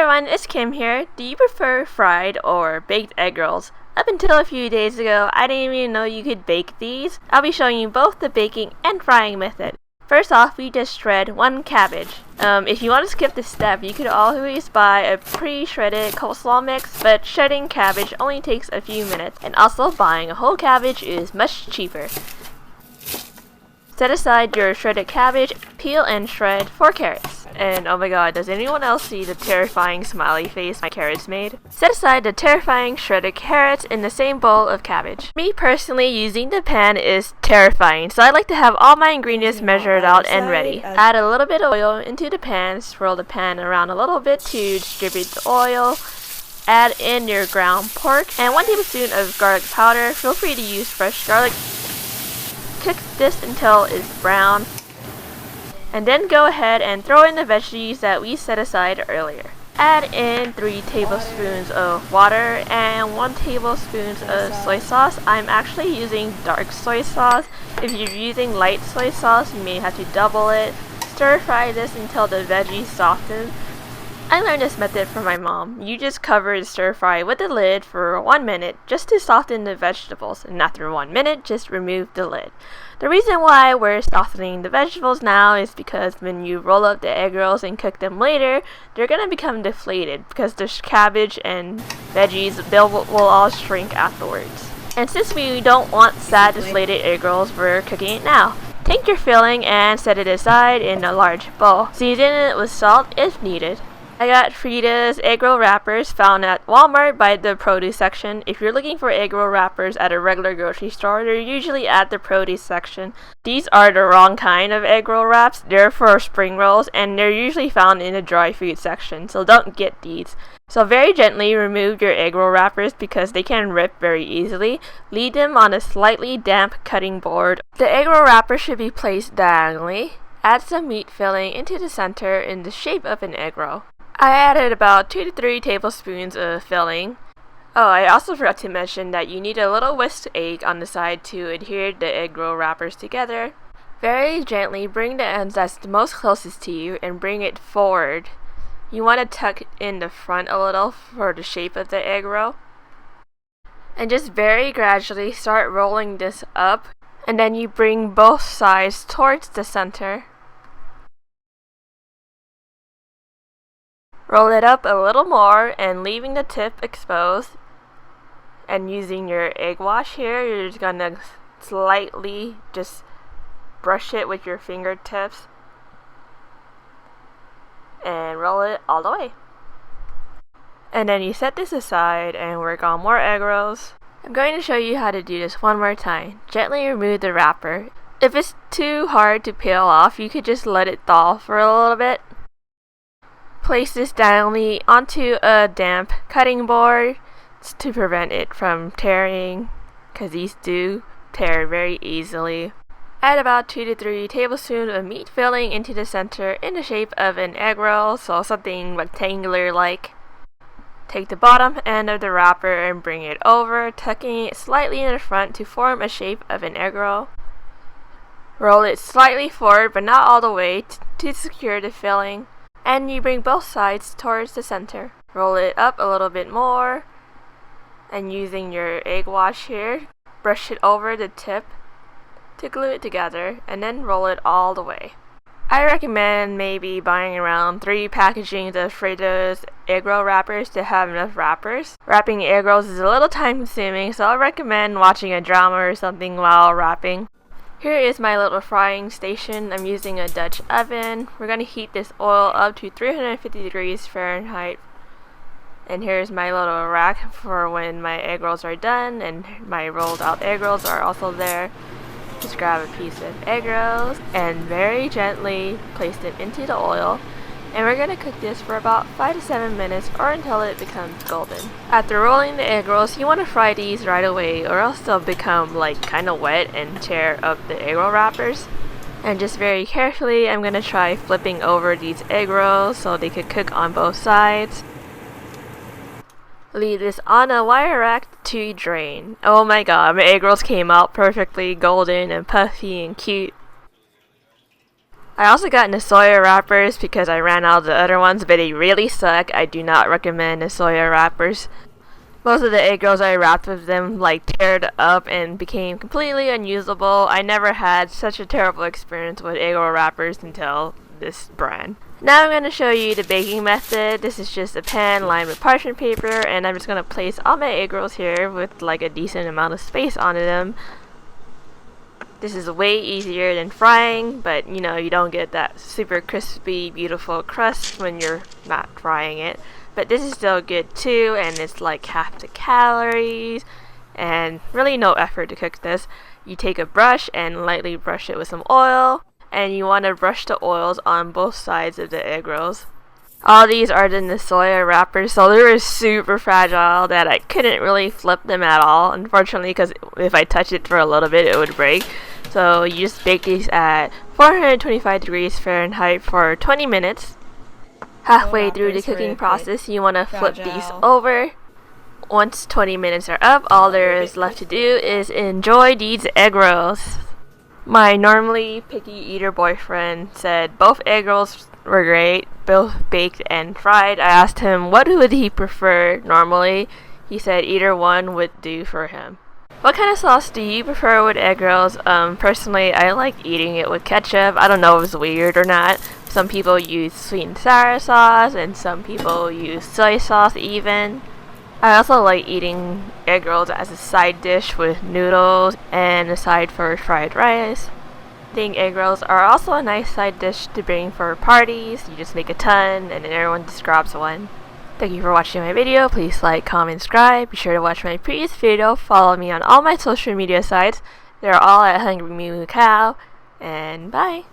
everyone, it's Kim here. Do you prefer fried or baked egg rolls? Up until a few days ago, I didn't even know you could bake these. I'll be showing you both the baking and frying method. First off, we just shred one cabbage. If you want to skip this step, you could always buy a pre-shredded coleslaw mix, but shredding cabbage only takes a few minutes, and also buying a whole cabbage is much cheaper. Set aside your shredded cabbage, peel and shred 4 carrots. And oh my god, does anyone else see the terrifying smiley face my carrots made? Set aside the terrifying shredded carrots in the same bowl of cabbage. Me personally, using the pan is terrifying, so I like to have all my ingredients measured out and ready. Add a little bit of oil into the pan, swirl the pan around a little bit to distribute the oil. Add in your ground pork and 1 tablespoon of garlic powder. Feel free to use fresh garlic. Cook this until it's brown, and then go ahead and throw in the veggies that we set aside earlier. Add in 3 tablespoons of water and 1 tablespoon of soy sauce. I'm actually using dark soy sauce. If you're using light soy sauce, you may have to double it. Stir fry this until the veggies soften. I learned this method from my mom. You just cover the stir fry with the lid for 1 minute just to soften the vegetables, and after 1 minute, just remove the lid. The reason why we're softening the vegetables now is because when you roll up the egg rolls and cook them later, they're gonna become deflated because the cabbage and veggies will all shrink afterwards. And since we don't want sad deflated egg rolls, we're cooking it now. Take your filling and set it aside in a large bowl. Season it with salt if needed. I got Frida's egg roll wrappers found at Walmart by the produce section. If you're looking for egg roll wrappers at a regular grocery store, they're usually at the produce section. These are the wrong kind of egg roll wraps. They're for spring rolls, and they're usually found in the dry food section, so don't get these. So very gently remove your egg roll wrappers because they can rip very easily. Leave them on a slightly damp cutting board. The egg roll wrapper should be placed diagonally. Add some meat filling into the center in the shape of an egg roll. I added about 2 to 3 tablespoons of filling. Oh, I also forgot to mention that you need a little whisked egg on the side to adhere the egg roll wrappers together. Very gently bring the ends that's the most closest to you and bring it forward. You want to tuck in the front a little for the shape of the egg roll. And just very gradually start rolling this up, and then you bring both sides towards the center. Roll it up a little more and leaving the tip exposed. And using your egg wash here, you're just gonna slightly just brush it with your fingertips and roll it all the way. And then you set this aside and work on more egg rolls. I'm going to show you how to do this one more time. Gently remove the wrapper. If it's too hard to peel off, you could just let it thaw for a little bit. Place this diagonally onto a damp cutting board to prevent it from tearing, because these do tear very easily. Add about 2 to 3 tablespoons of meat filling into the center in the shape of an egg roll, so something rectangular like. Take the bottom end of the wrapper and bring it over, tucking it slightly in the front to form a shape of an egg roll. Roll it slightly forward but not all the way to secure the filling. And you bring both sides towards the center. Roll it up a little bit more, and using your egg wash here, brush it over the tip to glue it together, and then roll it all the way. I recommend maybe buying around 3 packagings of Frida's egg roll wrappers to have enough wrappers. Wrapping egg rolls is a little time consuming, so I recommend watching a drama or something while wrapping. Here is my little frying station. I'm using a Dutch oven. We're going to heat this oil up to 350 degrees Fahrenheit. And here's my little rack for when my egg rolls are done, and my rolled out egg rolls are also there. Just grab a piece of egg rolls and very gently place them into the oil. And we're going to cook this for about 5 to 7 minutes or until it becomes golden. After rolling the egg rolls, you want to fry these right away or else they'll become like kind of wet and tear up the egg roll wrappers. And just very carefully, I'm going to try flipping over these egg rolls so they could cook on both sides. Leave this on a wire rack to drain. Oh my god, my egg rolls came out perfectly golden and puffy and cute. I also got Soya wrappers because I ran out of the other ones, but they really suck. I do not recommend Soya wrappers. Most of the egg rolls I wrapped with them like teared up and became completely unusable. I never had such a terrible experience with egg roll wrappers until this brand. Now I'm going to show you the baking method. This is just a pan lined with parchment paper, and I'm just going to place all my egg rolls here with like a decent amount of space onto them. This is way easier than frying, but you know, you don't get that super crispy, beautiful crust when you're not frying it. But this is still good too, and it's like half the calories, and really no effort to cook this. You take a brush and lightly brush it with some oil, and you want to brush the oils on both sides of the egg rolls. All these are the Soya wrappers, so they were super fragile that I couldn't really flip them at all, unfortunately, because if I touched it for a little bit, it would break. So you just bake these at 425 degrees Fahrenheit for 20 minutes. Halfway through the cooking process, you want to flip these over. Once 20 minutes are up, all there is left to do is enjoy these egg rolls. My normally picky eater boyfriend said both egg rolls were great, both baked and fried. I asked him what would he prefer normally. He said either one would do for him. What kind of sauce do you prefer with egg rolls? Personally, I like eating it with ketchup. I don't know if it's weird or not. Some people use sweet and sour sauce, and some people use soy sauce even. I also like eating egg rolls as a side dish with noodles and a side for fried rice. I think egg rolls are also a nice side dish to bring for parties. You just make a ton and then everyone just grabs one. Thank you for watching my video. Please like, comment, subscribe. Be sure to watch my previous video. Follow me on all my social media sites. They're all at Hungry Moo Cow. And bye!